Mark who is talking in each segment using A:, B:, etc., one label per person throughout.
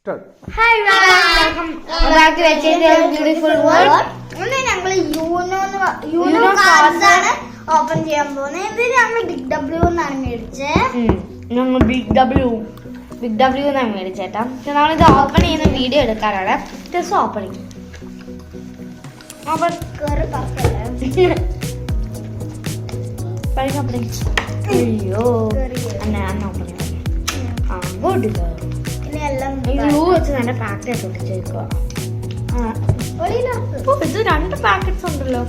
A: Hi guys, welcome back to HN's Beautiful World.
B: ഞങ്ങൾ you know cards ആണ് open ചെയ്യാൻ പോകുന്നത്. ഇത് ഞങ്ങൾ ബിഗ് ഡബ്ല്യു എന്നാണ് മേടിച്ചത്.
A: ഞങ്ങൾ ബിഗ് ഡബ്ല്യു എന്നാണ് മേടിച്ചേട്ടാ. നമ്മളിത് ഓപ്പൺ ചെയ്യുന്ന വീഡിയോ എടുക്കാനാണ്. ജസ്റ്റ് ഓപ്പണിങ് അയ്യോ അന്ന ഓപ്പൺ ആ ഗുഡ് ഗ്ലൂ വെച്ച് നല്ല പാക്കറ്റ് ഒട്ടിച്ചേക്കുക. ഇത് 2 പാക്കറ്റ്സ് ഉണ്ടല്ലോ.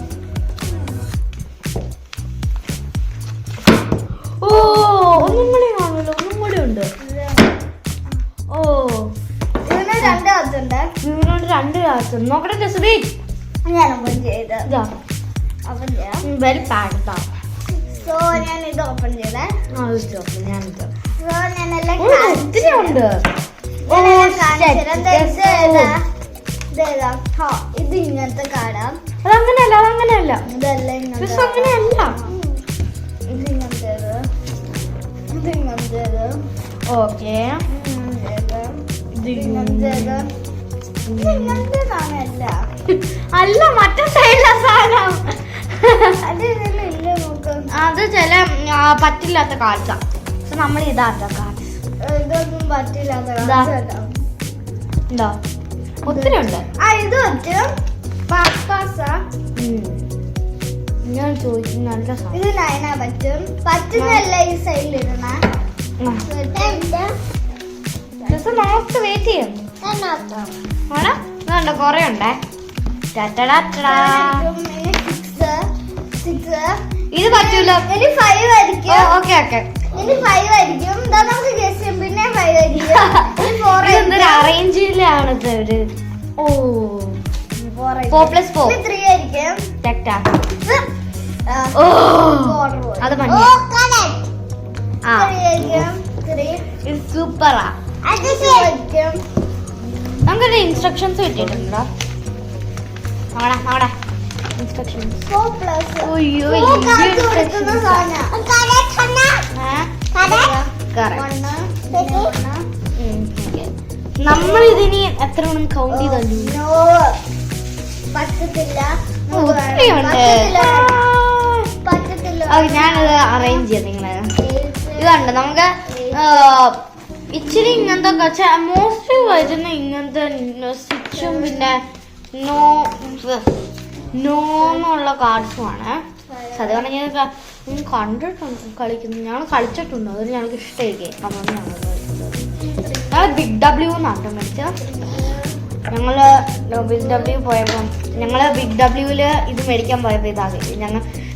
A: ഓ ഒന്നും കൂടി കാണുമല്ലോ, ഒന്നും കൂടി ഉണ്ട്. ഓ
B: ഇതിന് 2 അകത്തുണ്ട്.
A: ഇതിനോട് 2 കാശ് നോക്കട്ടെ. ജസ്ബി
B: ഞാൻ ഓപ്പൺ ചെയ്ത്
A: ഇതാ
B: ഓപ്പൺ ചെയ്യാം.
A: വെൽ പാക്കറ്റാ.
B: സോ ഞാൻ ഇത് ഓപ്പൺ ചെയ്തേ.
A: ഞാനിത്
B: സോ ഞാനെല്ലാം
A: ഒത്തിരി ഉണ്ട്.
B: ഇത് ഇങ്ങനത്തെ കാടാം.
A: അതങ്ങനെയല്ല അതങ്ങനെയല്ല
B: ഇതെല്ലാം ഇങ്ങനത്തെ.
A: അങ്ങനെയല്ല.
B: ഇത് ഇങ്ങനത്തേത്, ഇത് ഇങ്ങനത്തേത്.
A: ഓക്കെ അല്ല മറ്റേ സൈഡിലെ സാധനം. അത് ചില പറ്റില്ലാത്ത കാഴ്ച. നമ്മൾ ഇതാത്ത കാഴ്ച
B: ഇതൊന്നും പറ്റില്ലാത്ത
A: ഉണ്ടോ? ഒത്തിരി ഉണ്ട്.
B: ഇത് പറ്റും.
A: ഞാൻ ചോദിക്കുന്ന നല്ല സാധനം.
B: ഇത് 9 പറ്റും. പറ്റുന്നല്ല ഈ സൈഡിൽ ഇടണ.
A: വെയിറ്റ് ചെയ്യും. ഇതുണ്ട് കൊറേ ഉണ്ടേ. ഇത് പറ്റൂല.
B: ഇനി 5 ആയിരിക്കും.
A: ഓക്കെ ഓക്കെ
B: ഇനി 5 ആയിരിക്കും. നമുക്ക് ഗസ് ചെയ്യും. പിന്നെ 5 ആയിരിക്കും. 4
A: അറേഞ്ചിലാണ് ഇത്. ഓ 4+4
B: 3 ആയിരിക്കും.
A: ഓ അത് മഞ്ഞ. ആ ഇത് സൂപ്പറാ. നമുക്കൊരു ഇൻസ്ട്രക്ഷൻസ് കിട്ടിയിട്ടുണ്ടോ? അവിടെ ഇൻസ്ട്രക്ഷൻസ്. അയ്യോ നമ്മൾ ഇതിനി എത്ര വേണം കൗണ്ട് ചെയ്തല്ലോ.
B: പറ്റത്തില്ല.
A: ഞാനത് അറേഞ്ച് ചെയ്യാം. നിങ്ങള് ഇതുണ്ട് നമുക്ക് ഇച്ചിരി ഇങ്ങനത്തെ മോസ്റ്റ്ലി വരുന്ന ഇങ്ങനത്തെ സ്വിച്ചും പിന്നെ നോന്നുള്ള കാർഡ്സുമാണ്. സാധാരണ ഞാൻ കണ്ടിട്ടുണ്ട് കളിക്കുന്നത്. ഞങ്ങൾ കളിച്ചിട്ടുണ്ട്. അതിന് ഞങ്ങൾക്ക് ഇഷ്ടമായിരിക്കും. അതുകൊണ്ട് ഞങ്ങൾ ബിഗ് ഡബ്ല്യു എന്നാണ് മേടിച്ചത്. ഞങ്ങള് ബിഗ് ഡബ്ല്യു പോയപ്പോൾ ബിഗ് ഡബ്ല്യൂല് ഇത് മേടിക്കാൻ പോയപ്പോൾ ഇതാകില്ല.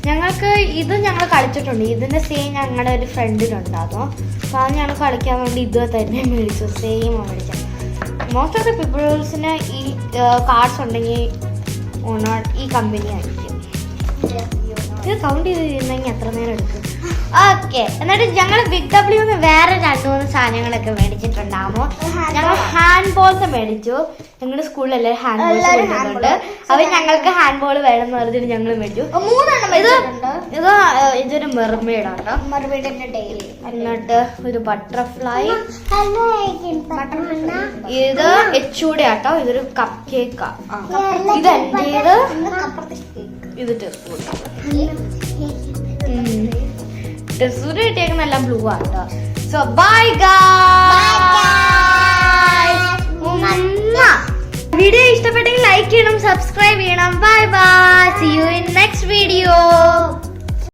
A: ഞങ്ങൾക്ക് ഇത് ഞങ്ങൾ കളിച്ചിട്ടുണ്ട്. ഇതിന്റെ സെയിം ഞങ്ങളുടെ ഒരു ഫ്രണ്ടിനുണ്ടായിരുന്നു. അപ്പോൾ അത് ഞങ്ങൾ കളിക്കാൻ വേണ്ടി ഇത് തന്നെ മേടിച്ചു. സെയിം മേടിച്ചത്. മോസ്റ്റ് ഓഫ് ദ പീപ്പിൾസിന് ഈ കാർഡ്സ് ഉണ്ടെങ്കിൽ ഈ കമ്പനി ആയിരിക്കും. ഇത് കൗണ്ട് ചെയ്തിരുന്നെങ്കിൽ എത്ര നേരം എടുക്കും. ഓക്കെ എന്നിട്ട് ഞങ്ങൾ ബിഗ് ഡബ്ല്യൂന്ന് വേറെ 2-3 സാധനങ്ങളൊക്കെ മേടിച്ചിട്ടുണ്ടാകുമോ. ഞങ്ങൾ ഹാൻഡ് ബോൾസ് മേടിച്ചു. ഞങ്ങളുടെ സ്കൂളിൽ എല്ലാവരും ഹാൻഡ് ബോൾസ് മേടിച്ചിട്ടുണ്ട്. അവർ ഞങ്ങൾക്ക് ഹാൻഡ് ബോൾ വേണമെന്ന് പറഞ്ഞിട്ട് ഞങ്ങൾ മേടിച്ചു. 3 ഇതൊരു മെർമെയ്ഡാണ്. എന്നിട്ട് ഒരു ബട്ടർഫ്ലൈ. ഇത് എച്ചൂടെ ആട്ടോ. ഇതൊരു കപ്പ് കേക്കാ. ഇത് എന്റേത്. ഇത് ടെസൂര് കിട്ടിയേക്കുന്നെല്ലാം ബ്ലൂ ആട്ടോ. So bye guys. വീഡിയോ ഇഷ്ടപ്പെട്ടെങ്കിൽ ലൈക്ക് ചെയ്യണം, സബ്സ്ക്രൈബ് ചെയ്യണം. Bye bye. See U